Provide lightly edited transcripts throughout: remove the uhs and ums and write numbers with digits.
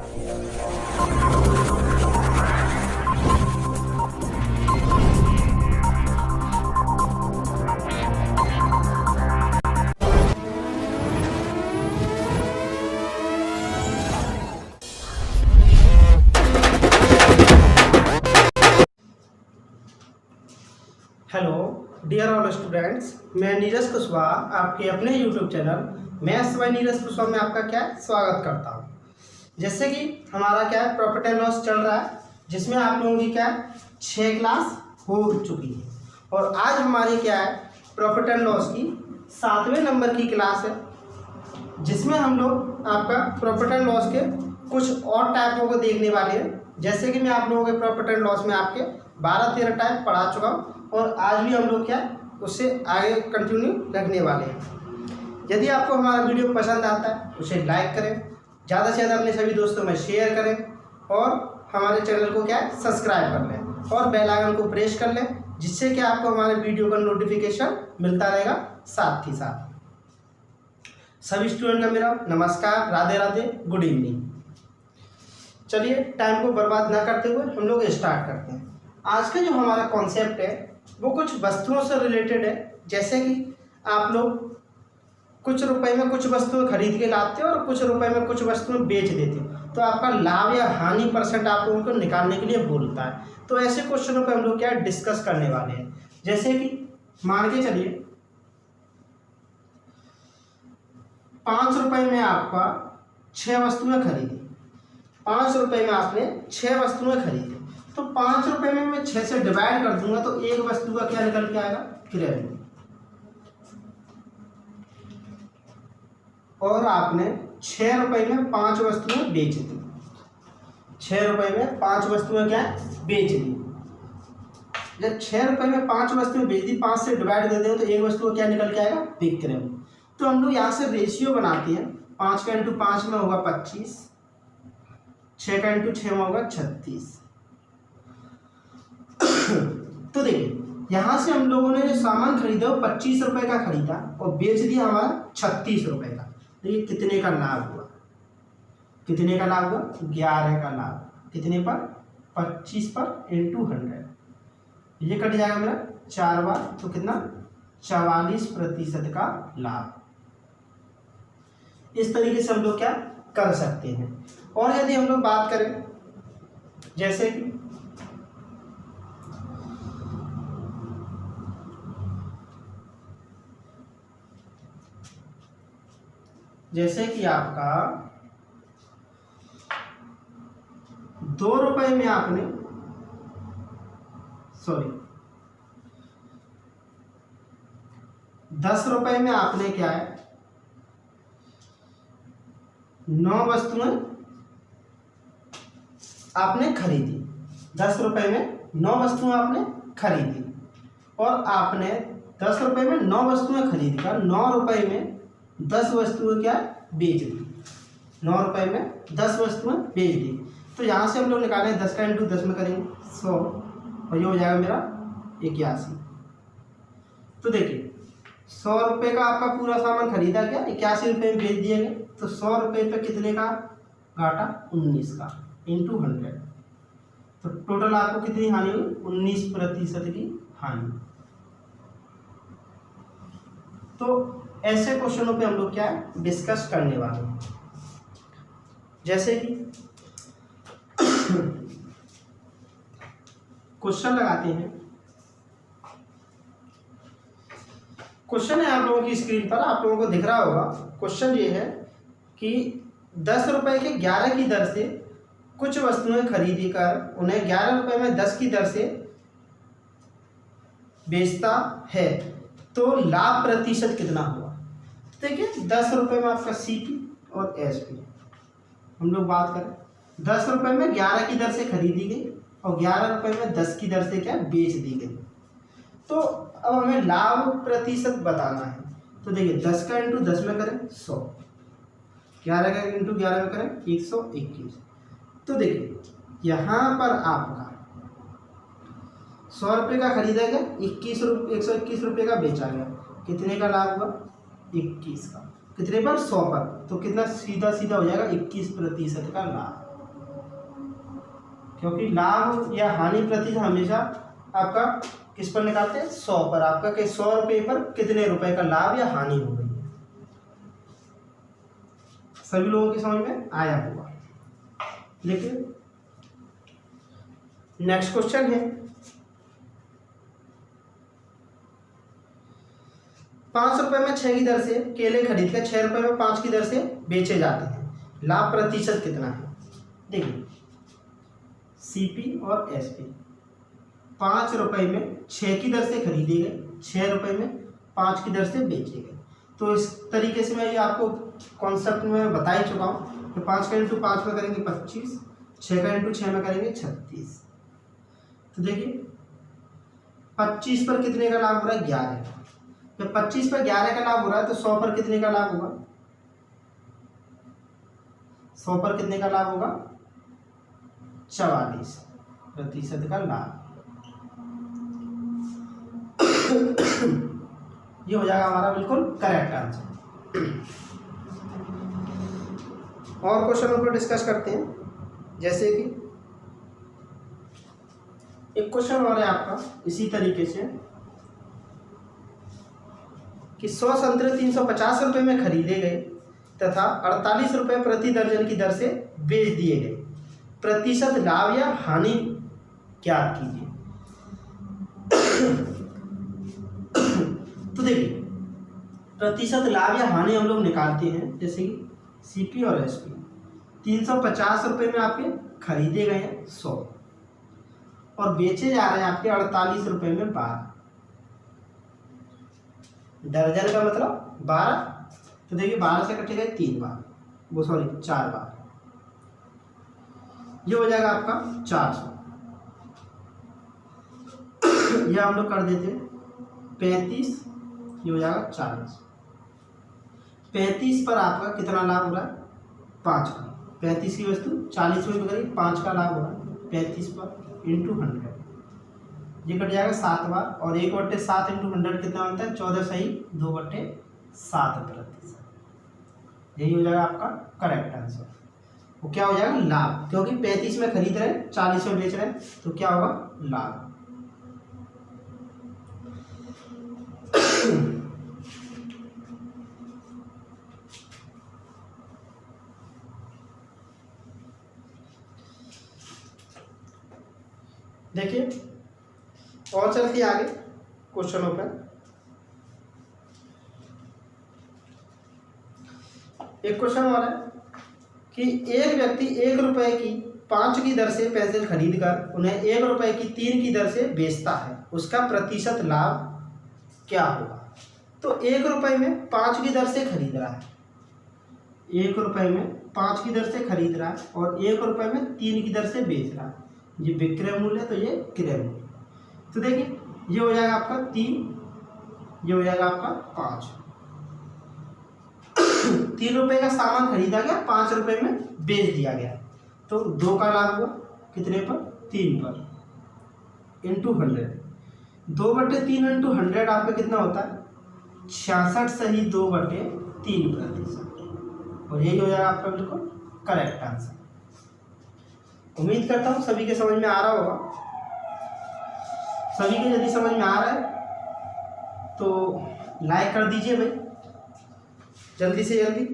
Hello dear all students, मैं नीरज कुशवाहा आपके अपने YouTube channel maths by Neeraj Kushwaha में आपका स्वागत करता हूं। जैसे कि हमारा प्रॉफिट एंड लॉस चल रहा है, जिसमें आप लोगों की 6 क्लास हो चुकी है और आज हमारी प्रॉफिट एंड लॉस की 7वें नंबर की क्लास है, जिसमें हम लोग आपका प्रॉफिट एंड लॉस के कुछ और टाइपों को देखने वाले हैं। जैसे कि मैं आप लोगों के प्रॉफिट एंड लॉस में आपके 12-13 टाइप पढ़ा चुका हूँ और आज भी हम लोग उससे आगे कंटिन्यू रखने वाले हैं। यदि आपको हमारा वीडियो पसंद आता है उसे लाइक करें, ज़्यादा से ज़्यादा अपने सभी दोस्तों में शेयर करें और हमारे चैनल को सब्सक्राइब कर लें और बेल आइकन को प्रेस कर लें, जिससे कि आपको हमारे वीडियो का नोटिफिकेशन मिलता रहेगा। साथ ही साथ सभी स्टूडेंट का मेरा नमस्कार, राधे राधे, गुड इवनिंग। चलिए टाइम को बर्बाद ना करते हुए हम लोग स्टार्ट करते हैं। आज का जो हमारा कॉन्सेप्ट है वो कुछ वस्तुओं से रिलेटेड है। जैसे कि आप लोग कुछ रुपए में कुछ वस्तुएं खरीद के लाते हो और कुछ रुपए में कुछ वस्तुएं बेच देते हो, तो आपका लाभ या हानि परसेंट आप लोगों को निकालने के लिए बोलता है। तो ऐसे क्वेश्चनों पे हम लोग डिस्कस करने वाले हैं। जैसे कि मान के चलिए 5 रुपए में आपका 6 वस्तुएं खरीदी, 5 रुपए में आपने 6 वस्तुएं खरीदी, तो 5 रुपए में मैं 6 से डिवाइड कर दूंगा तो एक वस्तु का क्या निकल के आएगा, रेवेन्यू। और आपने 6 रुपए में 5 वस्तुएं बेच दी, 6 रुपए में 5 वस्तुएं बेच दी। जब 6 रुपए में 5 वस्तुएं बेच दी, 5 से डिवाइड कर देंगे तो एक वस्तु का क्या निकल के आएगा, विक्रय। तो हम लोग यहाँ से रेशियो बनाते हैं। 5 का इंटू 5 में होगा 25, 6 का इंटू 6 में होगा 36। तो देखिए यहाँ से हम लोगों ने जो सामान खरीदा वो 25 रुपए का खरीदा और बेच दिया हमारा 36 रुपए का। देखिए कितने का लाभ हुआ, कितने का लाभ हुआ, 11 का लाभ। कितने पर, 25 पर इंटू 100, ये कट जाएगा मेरा 4 बार, तो कितना, 44% का लाभ। इस तरीके से हम लोग कर सकते हैं। और यदि हम लोग बात करें जैसे कि आपका 2 रुपए में आपने 10 रुपए में आपने 9 वस्तुएं आपने खरीदी। 10 रुपए में 9 वस्तुएं आपने खरीदी और आपने 10 रुपए में 9 वस्तुएं खरीद कर 9 रुपए में 10 वस्तुएं बेच दी। 9 रुपए में 10 वस्तुएं बेच दी। तो यहाँ से हम लोग निकालें 10 का इंटू 10 में करेंगे 100 और ये हो जाएगा मेरा 81। तो देखिए 100 रुपये का आपका पूरा सामान खरीदा गया, 81 रुपये में बेच दिए गए, तो 100 रुपये पे कितने का घाटा, 19 का इंटू 100। तो टोटल आपको कितनी हानि हुई, 19% की हानि। तो ऐसे क्वेश्चनों पे हम लोग डिस्कस करने वाले हैं। जैसे कि क्वेश्चन लगाते हैं। क्वेश्चन है आप लोगों की स्क्रीन पर, आप लोगों को दिख रहा होगा। क्वेश्चन ये है कि 10 रुपए के 11 की दर से कुछ वस्तुएं खरीदी कर उन्हें 11 रुपए में 10 की दर से बेचता है, तो लाभ प्रतिशत कितना हुआ। देखिए 10 रुपए में आपका CP और SP, हम लोग बात करें 10 रुपए में 11 की दर से खरीदी गई और 11 रुपए में 10 की दर से बेच दी गई। तो अब हमें लाभ प्रतिशत बताना है। तो देखिए 10 का इंटू 10 में करें 100, 11 का इंटू 11 में करें 121। तो देखिए यहाँ पर आपका 100 रुपये का खरीदा गया, 121 रुपये का बेचा गया, कितने का लाभ हुआ, 21 का। कितने पर, 100 पर, तो कितना सीधा सीधा हो जाएगा 21% का लाभ। क्योंकि लाभ या हानि प्रतिशत हमेशा आपका किस पर निकालते हैं, 100 पर। आपका कि 100 रुपये पर कितने रुपए का लाभ या हानि हो गई है। सभी लोगों की समझ में आया होगा। लेकिन नेक्स्ट क्वेश्चन है, 5 रुपए में 6 की दर से केले खरीद कर 6 रुपए में 5 की दर से बेचे जाते हैं, लाभ प्रतिशत कितना है। देखिए सीपी और एसपी 5 रुपए में 6 की दर से खरीदे गए, 6 रुपए में 5 की दर से बेचे गए। तो इस तरीके से मैं ये आपको कॉन्सेप्ट में बता ही चुका हूँ कि 5 का इंटू 5 में करेंगे 25, 6 का इंटू 6 में करेंगे 36। तो देखिए 25 पर कितने का लाभ हो रहा है, 11 का। जब 25 पर 11 का लाभ हो रहा है तो 100 पर कितने का लाभ होगा, 100 पर कितने का लाभ होगा, 44% का लाभ। ये हो जाएगा हमारा बिल्कुल करेक्ट आंसर। और क्वेश्चनों पर डिस्कस करते हैं। जैसे कि एक क्वेश्चन और है आपका इसी तरीके से कि 100 संतरे 350 रुपये में खरीदे गए तथा 48 रुपये प्रति दर्जन की दर से बेच दिए गए, प्रतिशत लाभ या हानि ज्ञात कीजिए। तो देखिए प्रतिशत लाभ या हानि हम लोग निकालते हैं। जैसे कि सीपी और एसपी 350 रुपये में आपके खरीदे गए हैं 100 और बेचे जा रहे हैं आपके 48 रुपये में 12। दर्जन का मतलब 12। तो देखिए 12 से कटेगा 3 बार, वो सॉरी 4 बार, ये हो जाएगा आपका 400। यह हम लोग कर देते हैं 35, ये हो जाएगा 40। 35 पर आपका कितना लाभ हो रहा है, 5 का। 35 की वस्तु 40 में करीब 5 का लाभ हो रहा है। 35 पर इंटू 100, ये कट जाएगा 7 बार और 1/7 इंटू 100 कितना होता है, 14 सही 2/7%। यही हो जाएगा आपका करेक्ट आंसर। वो क्या हो जाएगा, लाभ, क्योंकि 35 में खरीद रहे हैं 40 में बेच रहे हैं, तो क्या होगा, लाभ। देखिए और चलते आगे क्वेश्चनों पर। एक क्वेश्चन और है कि एक व्यक्ति 1 रुपए की 5 की दर से पेंसिल खरीद कर उन्हें 1 रुपए की 3 की दर से बेचता है, उसका प्रतिशत लाभ क्या होगा। तो 1 रुपए में 5 की दर से खरीद रहा है, 1 रुपए में 5 की दर से खरीद रहा है और 1 रुपए में 3 की दर से बेच रहा है। ये विक्रय मूल्य, तो ये क्रय मूल्य। तो देखिए ये हो जाएगा आपका 3, ये हो जाएगा आपका 5। 3 रुपए का सामान खरीदा गया, 5 रुपए में बेच दिया गया, तो 2 का लाभ हुआ कितने पर, 3 पर, इंटू 100। 2/3 इंटू 100 आपका कितना होता है, 66 सही 2/3%। और यही हो जाएगा आपका बिल्कुल करेक्ट आंसर। उम्मीद करता हूँ सभी के समझ में आ रहा होगा। सभी के यदि समझ में आ रहा है तो लाइक कर दीजिए भाई, जल्दी से जल्दी।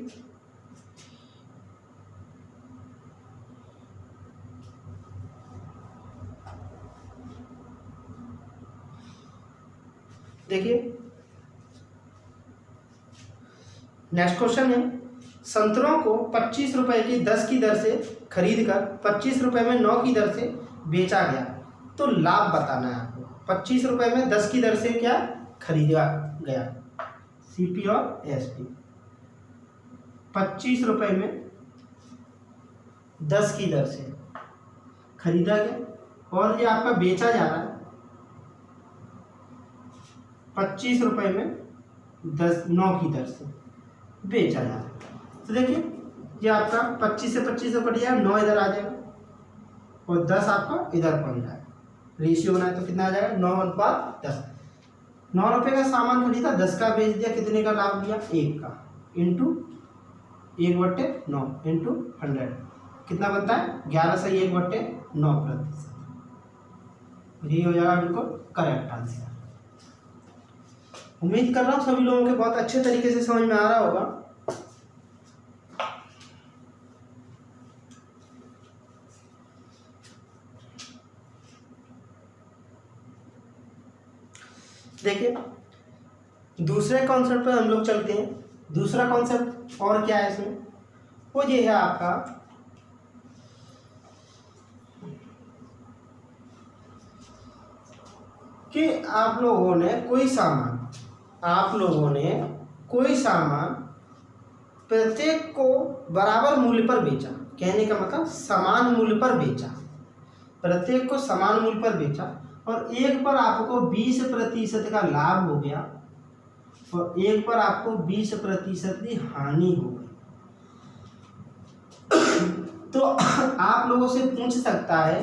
देखिए नेक्स्ट क्वेश्चन है, संतरों को 25 रुपए की 10 की दर से खरीद कर 25 रुपए में 9 की दर से बेचा गया, तो लाभ बताना है आपको। 25 रुपए में 10 की दर से क्या खरीदा गया, सीपी और एसपी। 25 रुपए में 10 की दर से खरीदा गया और ये आपका बेचा जा रहा है 25 रुपए में 9 की दर से बेचा जा रहा है। तो देखिए ये आपका 25 से 25 से कट जाएगा, 9 इधर आ जाएगा और 10 आपका इधर पड़ जाएगा। रेशियो बनाए तो कितना आ जाएगा, 9:10। 9 रुपये का सामान खरीदा, 10 का बेच दिया, कितने का लाभ दिया, 1 का, इंटू 1/9 इंटू 100। कितना बनता है 11/1/9%। यही हो जाएगा बिल्कुल करेक्ट आंसर। उम्मीद कर रहा हूँ सभी लोगों के बहुत अच्छे तरीके से समझ में आ रहा होगा। देखिए दूसरे कॉन्सेप्ट पे हम लोग चलते हैं। दूसरा कॉन्सेप्ट और क्या है इसमें, वो ये है आपका कि आप लोगों ने कोई सामान प्रत्येक को बराबर मूल्य पर बेचा। कहने का मतलब समान मूल्य पर बेचा, प्रत्येक को समान मूल्य पर बेचा और एक पर आपको 20% का लाभ हो गया और एक पर आपको 20% की हानि हो गई। तो आप लोगों से पूछ सकता है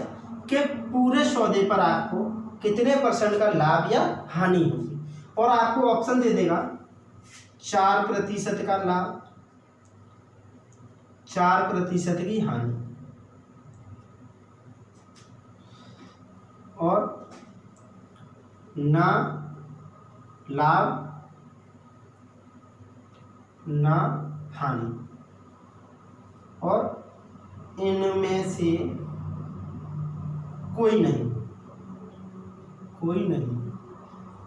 कि पूरे सौदे पर आपको कितने % का लाभ या हानि होगी, और आपको ऑप्शन दे देगा 4% का लाभ, 4% की हानि और ना लाभ ना हानि, और इनमें से कोई नहीं।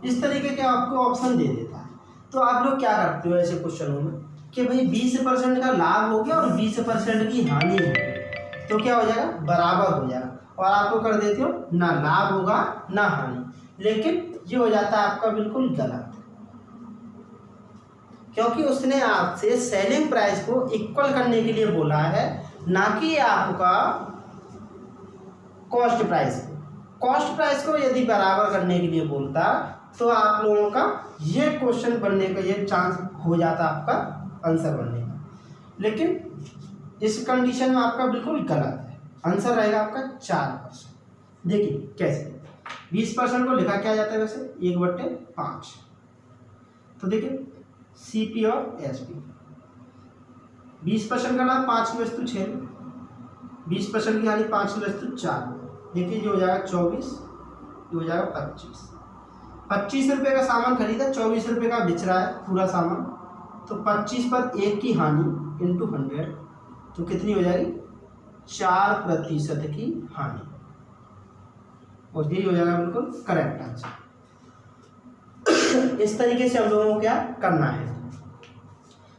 इस तरीके के आपको ऑप्शन दे देता है। तो आप लोग क्या करते हो ऐसे क्वेश्चनों में कि भाई 20% का लाभ हो गया और 20% की हानि हो गई, तो क्या हो जाएगा बराबर हो जाएगा, और आपको कर देते हो ना लाभ होगा ना हानि। लेकिन ये हो जाता है आपका बिल्कुल गलत, क्योंकि उसने आपसे सेलिंग प्राइस को इक्वल करने के लिए बोला है, ना कि आपका कॉस्ट प्राइस को। कॉस्ट प्राइस को यदि बराबर करने के लिए बोलता तो आप लोगों का ये क्वेश्चन बनने का ये चांस हो जाता आपका आंसर बनने का, लेकिन इस कंडीशन में आपका बिल्कुल गलत है। आंसर रहेगा आपका 4%। देखिए कैसे 20% को लिखा क्या जाता है वैसे 1/5। तो देखिए CP और SP, 20% का लाभ 5 की वस्तु 6, 20% की हानि 5 की वस्तु 4। देखिए जो हो जाएगा 24, ये हो जाएगा 25। 25 रुपये का सामान खरीदा, 24 रुपये का बेच रहा है पूरा सामान, तो 25 पर 1 की हानि इंटू 100, तो कितनी हो जाएगी 4% की हानि, और यही हो जाएगा बिल्कुल करेक्ट आंसर। इस तरीके से हम लोगों को क्या करना है,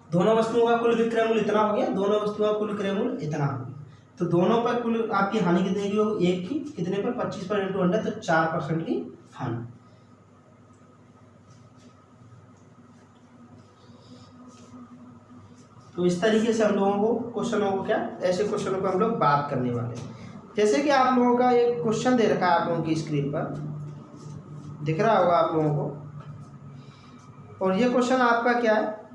दोनों वस्तुओं का कुल विक्रय मूल्य इतना हो गया, दोनों वस्तुओं का कुल विक्रय मूल्य इतना हो गया, तो दोनों पर कुल आपकी हानि कितने की होगी, एक की, कितने पर 25 पर इंटू 100, तो 4% की हानि। तो इस तरीके से हम लोगों को क्वेश्चनों को क्या ऐसे क्वेश्चनों पर हम लोग बात करने वाले हैं। जैसे कि आप लोगों का एक क्वेश्चन दे रखा है आप लोगों की स्क्रीन पर दिख रहा होगा आप लोगों को, और ये क्वेश्चन आपका क्या है,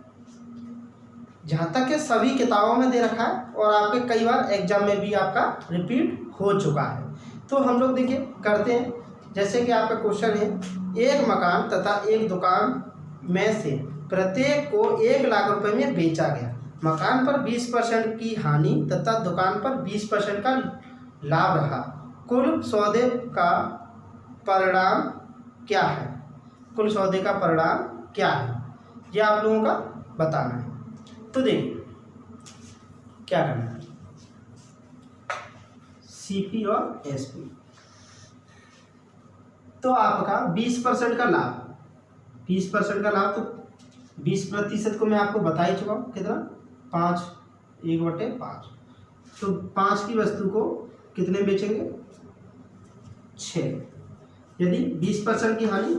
जहाँ तक के सभी किताबों में दे रखा है और आपके कई बार एग्जाम में भी आपका रिपीट हो चुका है। तो हम लोग देखिए करते हैं, जैसे कि आपका क्वेश्चन है, एक मकान तथा एक दुकान में से प्रत्येक को 1 लाख रुपए में बेचा गया। मकान पर 20% की हानि तथा दुकान पर 20% का लाभ रहा। कुल सौदे का परिणाम क्या है? कुल सौदे का परिणाम क्या है, यह आप लोगों का बताना है। तो देखिए क्या करना है, CP और SP। तो आपका 20% का लाभ, 20% का लाभ, तो 20% को मैं आपको बता ही चुका हूँ कितना, 5, 1/5। तो 5 की वस्तु को कितने बेचेंगे, 6। यदि 20% की हानि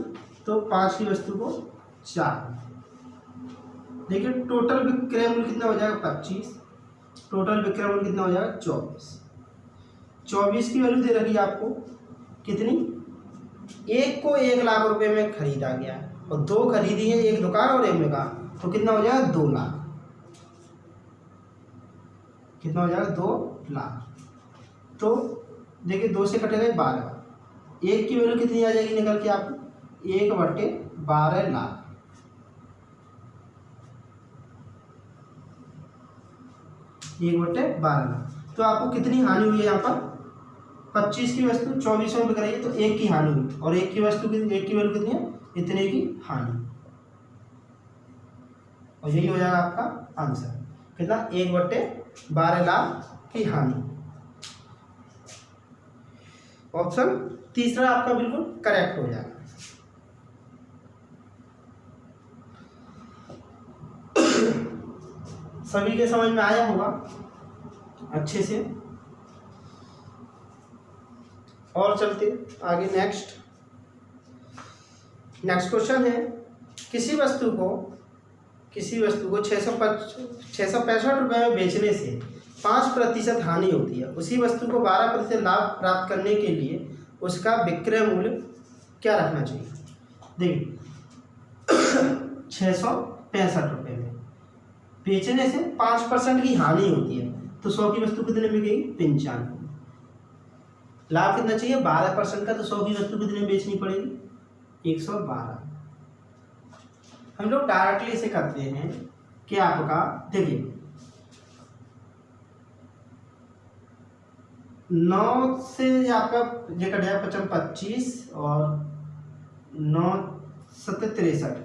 तो 5 की वस्तु को 4। देखिए टोटल विक्रय मूल्य कितना हो जाएगा, 25। टोटल विक्रय मूल्य कितना हो जाएगा, 24। 24 की वैल्यू दे रखी है आपको कितनी, एक को 1 लाख रुपए में खरीदा गया और 2 खरीदी है, एक दुकान और एक मकान, तो कितना हो जाएगा 2 लाख। कितना हो जाएगा 2 लाख। तो देखिए 2 से कटेगा 12, 1 की वैल्यू कितनी आ जाएगी निकल के आपको, 1/12 लाख। 1/12 लाख। तो आपको कितनी हानि हुई है यहाँ पर, 25 की वस्तु 24 में बिक रही है तो 1 की हानि हुई, और 1 की वस्तु की 1 की वैल्यू कितनी है, इतने की हानि। और यही हो जाएगा आपका आंसर, कितना, 1/12 लाख की हानि। ऑप्शन तीसरा आपका बिल्कुल करेक्ट हो जाएगा। सभी के समझ में आया होगा अच्छे से। और चलते आगे, नेक्स्ट क्वेश्चन है, किसी वस्तु को 665 रुपये में बेचने से 5% हानि होती है, उसी वस्तु को 12% लाभ प्राप्त करने के लिए उसका विक्रय मूल्य क्या रखना चाहिए। देखिए 665 रुपये में बेचने से 5% की हानि होती है, तो 100 की वस्तु कितने में गई, 95। लाभ कितना चाहिए, 12% का, तो 100 की वस्तु कितने में बेचनी पड़ेगी, 112। हम लोग डायरेक्टली इसे करते हैं कि आपका देखिए 9 से आपका ये कट जाएगा 25 और 9 7 63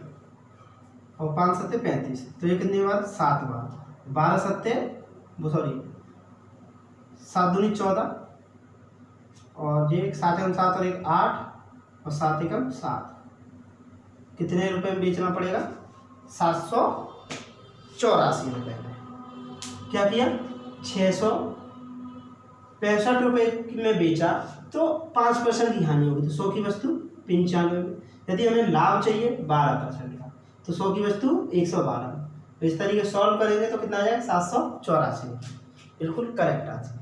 और 5 7 35, तो ये कितनी बार, 7 बार, 12 7 7 दूनी 14 और ये 7 एकम 7 और 1 8 और 7 एकम 7, कितने रुपए में बेचना पड़ेगा, 784 रुपये में। क्या किया, 665 रुपये में बेचा तो 5% की हानि होगी, तो 100 की वस्तु 95 में। यदि हमें लाभ चाहिए 12% का, तो 100 की वस्तु 112 में। तो इस तरीके सॉल्व करेंगे तो कितना आ जाएगा, 784। बिल्कुल करेक्ट आंसर।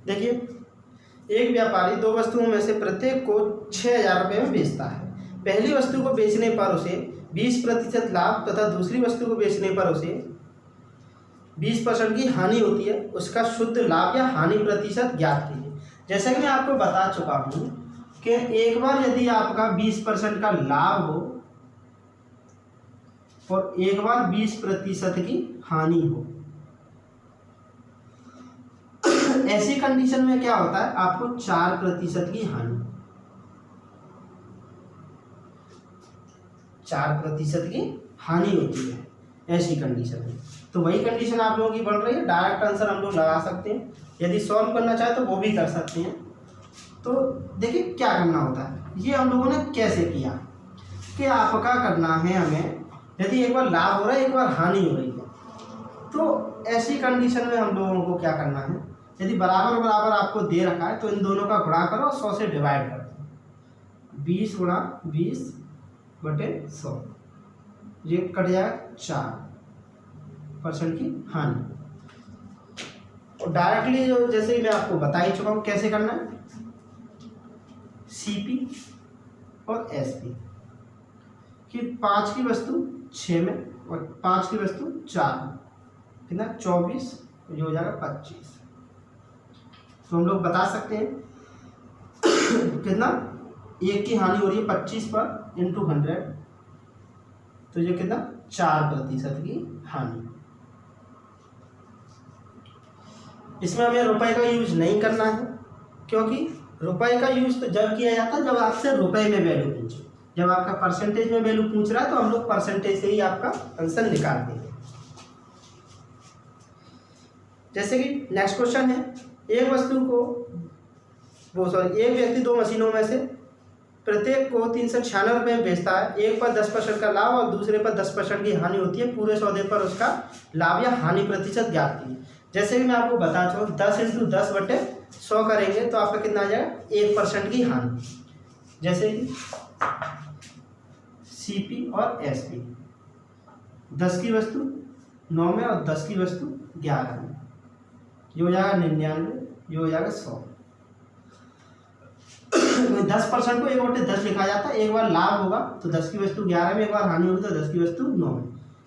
देखिए एक व्यापारी 2 वस्तुओं में से प्रत्येक को 6000 रुपये में बेचता है। पहली वस्तु को बेचने पर उसे 20% लाभ तथा दूसरी वस्तु को बेचने पर उसे 20% की हानि होती है, उसका शुद्ध लाभ या हानि प्रतिशत ज्ञात कीजिए। जैसा कि मैं आपको बता चुका हूँ कि एक बार यदि आपका 20% का लाभ हो और एक बार 20% की हानि हो, ऐसी कंडीशन में क्या होता है, आपको 4% की हानि, 4% की हानि होती है ऐसी कंडीशन में। तो वही कंडीशन आप लोगों की बन रही है। डायरेक्ट आंसर हम लोग लगा सकते हैं, यदि सॉल्व करना चाहे तो वो भी कर सकते हैं। तो देखिए क्या करना होता है, ये हम लोगों ने कैसे किया कि आपका करना है हमें, यदि एक बार लाभ हो रहा है एक बार हानि हो रही है, तो ऐसी कंडीशन में हम लोगों को क्या करना है, यदि बराबर बराबर आपको दे रखा है तो इन दोनों का गुणा करो, 100 से डिवाइड कर दो, 20 गुणा 20/100, ये कट जाएगा 4% की हानि। और डायरेक्टली जो जैसे मैं आपको बता ही चुका हूँ कैसे करना है, CP और SP कि 5 की वस्तु 6 में और 5 की वस्तु 4 में, कितना 24, ये हो जाएगा 25। तो हम लोग बता सकते हैं कितना, 1 की हानि हो रही है 25 पर इंटू 100, तो ये कितना 4% की हानि। इसमें हमें रुपए का यूज नहीं करना है, क्योंकि रुपए का यूज तो जब किया जाता है जब आपसे रुपए में वैल्यू पूछे। जब आपका परसेंटेज में वैल्यू पूछ रहा है तो हम लोग परसेंटेज से ही आपका आंसर निकाल देंगे। जैसे कि नेक्स्ट क्वेश्चन है, एक व्यक्ति 2 मशीनों में से प्रत्येक को 396 रुपये में बेचता है। एक पर 10% का लाभ और दूसरे पर 10% की हानि होती है। पूरे सौदे पर उसका लाभ या हानि प्रतिशत ज्ञात कीजिए। जैसे कि मैं आपको बता चुका, 10 × 10/100 करेंगे तो आपका कितना आ जाएगा, 1% की हानि। जैसे कि CP और SP, 10 की वस्तु 9 में और 10 की वस्तु 11 में, ये हो जाएगा 99, ये हो जाएगा 100। 10% को 1/10 लिखा जाता है। एक बार लाभ होगा तो 10 की वस्तु 11 में, एक बार हानि होगी तो 10 की वस्तु 9 में।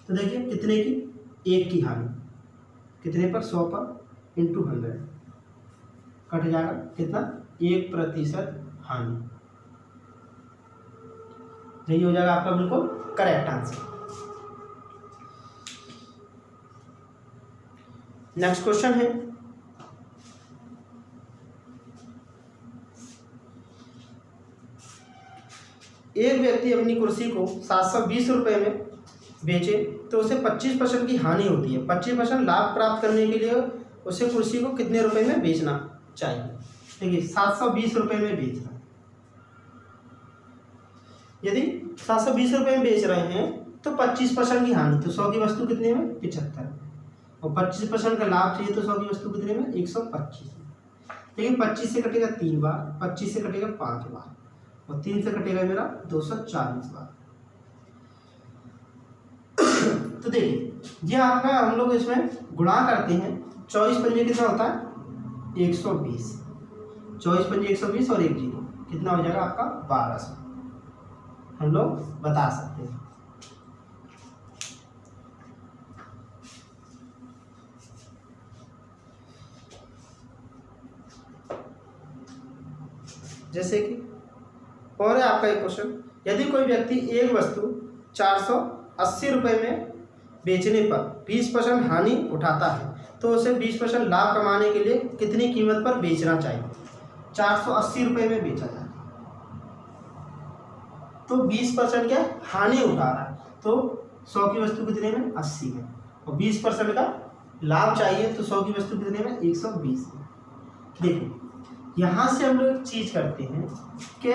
तो देखिए कितने की, 1 की हानि, कितने पर, 100 पर इंटू 100, कट जाएगा कितना, 1% हानि। यही हो जाएगा आपका बिल्कुल करेक्ट आंसर। नेक्स्ट क्वेश्चन है, एक व्यक्ति अपनी कुर्सी को 720 रुपये में बेचे तो उसे 25% की हानि होती है। 25% लाभ प्राप्त करने के लिए उसे कुर्सी को कितने रुपए में बेचना चाहिए? देखिए 720 रुपये में बेचना। यदि 720 रुपये में बेच रहे हैं तो 25% की हानि, तो 100 की वस्तु कितने में? 75, और 25% का लाभ चाहिए तो 100 की वस्तु कितने में? 125। लेकिन 25 से कटेगा 3 बार, 25 से कटेगा 5 बार, और 3 से कटेगा मेरा 240 बार। तो देखिए ये आपका हम लोग इसमें गुणा करते हैं। 24 पंजे कितना होता है? 120। 24 पंजे 120 और 1 जीरो कितना हो जाएगा आपका? 1200। हम लोग बता सकते हैं। जैसे कि और है आपका एक क्वेश्चन, यदि कोई व्यक्ति एक वस्तु 480 रुपये में बेचने पर 20% हानि उठाता है तो उसे 20% लाभ कमाने के लिए कितनी कीमत पर बेचना चाहिए? 480 रुपये में बेचा जाए तो 20% क्या हानि उठा रहा है, तो 100 की वस्तु कितने में? 80 में, और 20% का लाभ चाहिए तो 100 की वस्तु कितने में? 120 में। देखिए यहाँ से हम लोग एक चीज़ करते हैं कि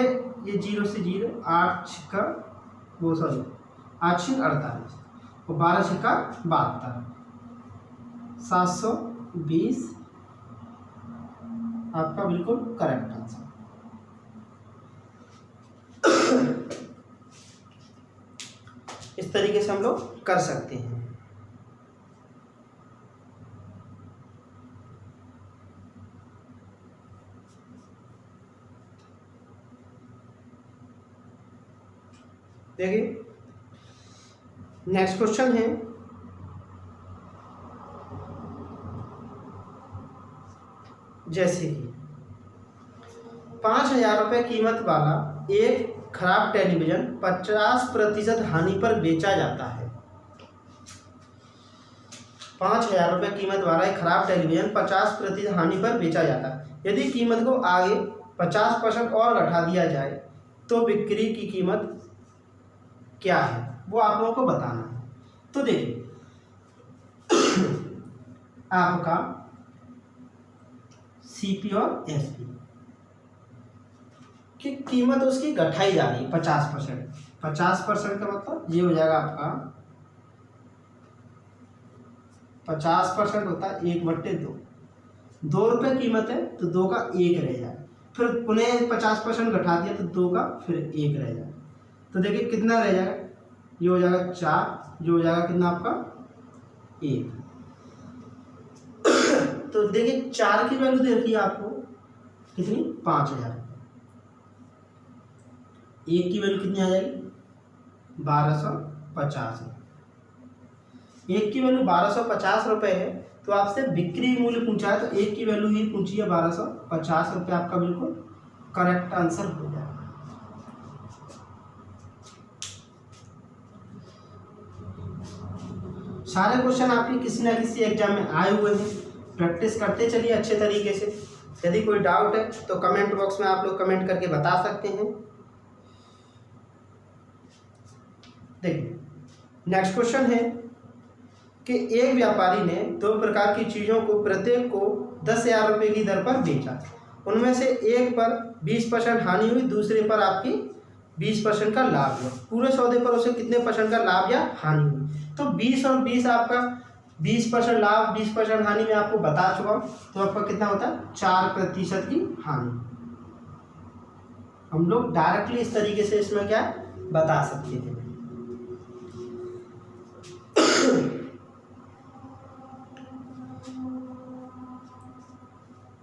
ये 0 से 0, 8 छिक्का 48 और 12 छिक्का 72, 720 आपका बिल्कुल करेक्ट आंसर। इस तरीके से हम लोग कर सकते हैं। देखिए नेक्स्ट क्वेश्चन है, जैसे कि 5000 रुपये कीमत वाला एक खराब टेलीविज़न 50% हानि पर बेचा जाता है। 5000 रुपये कीमत वाला एक खराब टेलीविज़न 50% हानि पर बेचा जाता है। यदि कीमत को आगे 50% और घटा दिया जाए तो बिक्री की कीमत क्या है, वो आप लोगों को बताना है। तो देखिए आपका सीपी और एसपी की कीमत उसकी घटाई जा रही है 50%। 50% का मतलब ये हो जाएगा आपका 50% होता है 1/2। 2 रुपये कीमत है तो 2 का 1 रह जाए, फिर पुनः 50% घटा दिया तो 2 का फिर 1 रह जाए। तो देखिए कितना रह जाएगा, ये हो जाएगा 4, जो हो जाएगा कितना आपका 1। तो देखिए 4 की वैल्यू दे रखी है आपको कितनी? 5000। 1 की वैल्यू कितनी आ जाएगी? 1250। 1 की वैल्यू 1250 रुपये है, तो आपसे बिक्री मूल्य पूछा है तो 1 की वैल्यू ही पूछी है 1250 रुपये। आपका बिल्कुल करेक्ट आंसर हो जाएगा। सारे क्वेश्चन आपके किसी ना किसी एग्जाम में आए हुए हैं, प्रैक्टिस करते चलिए अच्छे तरीके से। यदि कोई डाउट है तो कमेंट बॉक्स में आप लोग कमेंट करके बता सकते हैं। देखिए नेक्स्ट क्वेश्चन है कि एक व्यापारी ने 2 प्रकार की चीज़ों को प्रत्येक को 10,000 रुपये की दर पर बेचा। उनमें से एक पर 20% हानि हुई, दूसरे पर आपकी 20% का लाभ हुआ। पूरे सौदे पर उसे कितने % का लाभ या हानि हुई? तो 20 और 20 आपका 20% लाभ 20% हानि में आपको बता चुका हूँ, तो आपका कितना होता है? 4% की हानि। हम लोग डायरेक्टली इस तरीके से इसमें क्या बता सकते थे।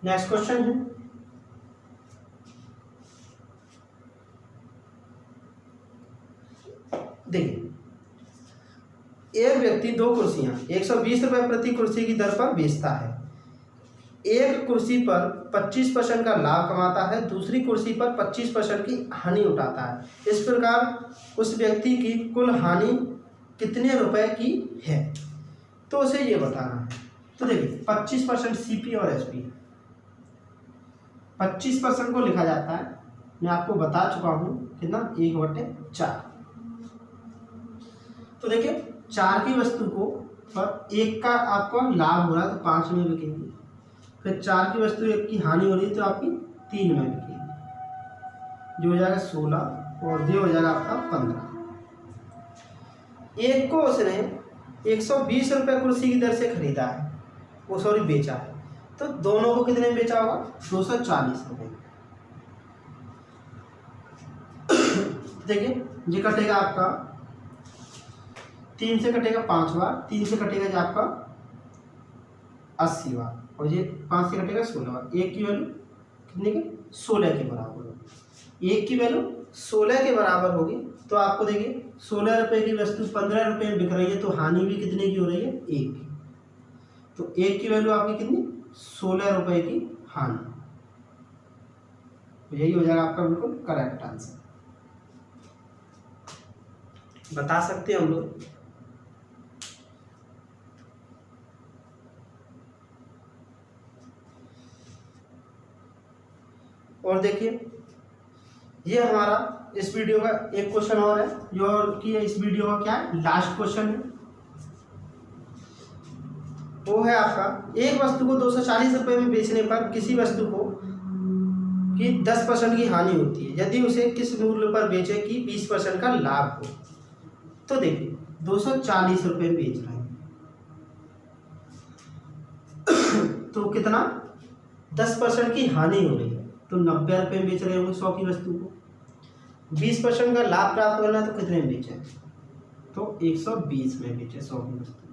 नेक्स्ट क्वेश्चन है, देखिए एक व्यक्ति 2 कुर्सियां 120 रुपये प्रति कुर्सी की दर पर बेचता है। एक कुर्सी पर 25% का लाभ कमाता है, दूसरी कुर्सी पर 25% की हानि उठाता है। इस प्रकार उस व्यक्ति की कुल हानि कितने रुपए की है, तो उसे ये बताना है। तो देखिए 25% CP और SP, 25% को लिखा जाता है, मैं आपको बता चुका हूँ कितना, 1/4। तो देखिए 4 की वस्तु को पर 1 का आपको लाभ हो रहा है तो 5 में बिकेगी, फिर 4 की वस्तु 1 की हानि हो रही है तो आपकी 3 में बिकेगी, जो हो जाएगा 16 और ये हो जाएगा आपका 15। एक को उसने 120 रुपये कुर्सी की दर से खरीदा है, वो सॉरी बेचा है, तो दोनों को कितने में बेचा होगा, 240 रुपये। देखिए ये कटेगा आपका 3 से कटेगा 5 बार, 3 से कटेगा जो आपका 80 बार, और ये 5 से कटेगा 16 बार। एक की वैल्यू कितने की, 16 के बराबर होगी। एक की वैल्यू 16 के बराबर होगी तो आपको देखिए 16 रुपये की वस्तु 15 रुपये में बिक रही है, तो हानि भी कितने की हो रही है, 1 की। तो 1 की वैल्यू आपकी कितनी, 16 रुपये की हानि। तो यही हो जाएगा आपका बिल्कुल करेक्ट आंसर। बता सकते हैं हम लोग। और देखिए ये हमारा इस वीडियो का एक क्वेश्चन और है, जो कि इस वीडियो का क्या है, लास्ट क्वेश्चन है। वो है आपका, एक वस्तु को 240 रुपये में बेचने पर किसी वस्तु को की 10% की हानि होती है, यदि उसे किस मूल्य पर बेचे कि 20% का लाभ हो। तो देखिए 240 रुपये बेच रहे हैं तो कितना, 10% की हानि हो रही है, तो 90 रुपये में बेच रहे होंगे 100 की वस्तु को। 20% का लाभ प्राप्त करना है तो कितने में बेचें, तो 120 में बेचे 100 की वस्तु।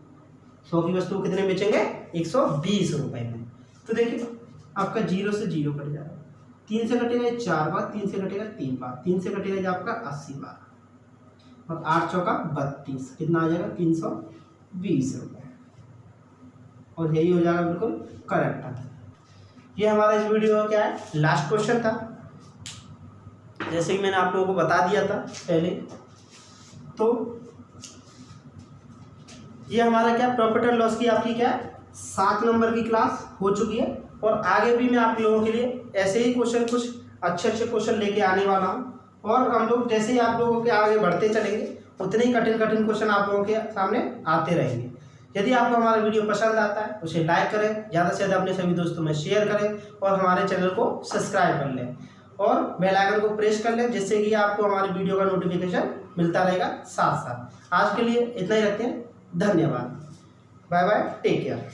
100 की वस्तु कितने में बेचेंगे, 120 रुपये में। तो देखिए आपका 0 से 0 कट जाएगा, 3 से कटेगा 4 बार, 3 से कटेगा 3 बार, 3 से कटेगा जो आपका 80 बार, और 8 चौका 32, कितना आ जाएगा, 320 रुपये। और यही हो जाएगा बिल्कुल करेक्ट आंसर। ये हमारा इस वीडियो का क्या है, लास्ट क्वेश्चन था, जैसे कि मैंने आप लोगों को बता दिया था पहले। तो ये हमारा क्या, प्रॉफिट एंड लॉस की आपकी क्या 7 नंबर की क्लास हो चुकी है, और आगे भी मैं आप लोगों के लिए ऐसे ही क्वेश्चन, कुछ अच्छे अच्छे क्वेश्चन लेके आने वाला हूँ। और हम लोग जैसे ही आप लोगों के आगे बढ़ते चलेंगे उतने ही कठिन कठिन क्वेश्चन आप लोगों के सामने आते रहेंगे। यदि आपको हमारा वीडियो पसंद आता है उसे लाइक करें, ज़्यादा से ज़्यादा अपने सभी दोस्तों में शेयर करें, और हमारे चैनल को सब्सक्राइब कर लें और बेल आइकन को प्रेस कर लें, जिससे कि आपको हमारी वीडियो का नोटिफिकेशन मिलता रहेगा साथ साथ। आज के लिए इतना ही रखते हैं, धन्यवाद, बाय बाय, टेक केयर।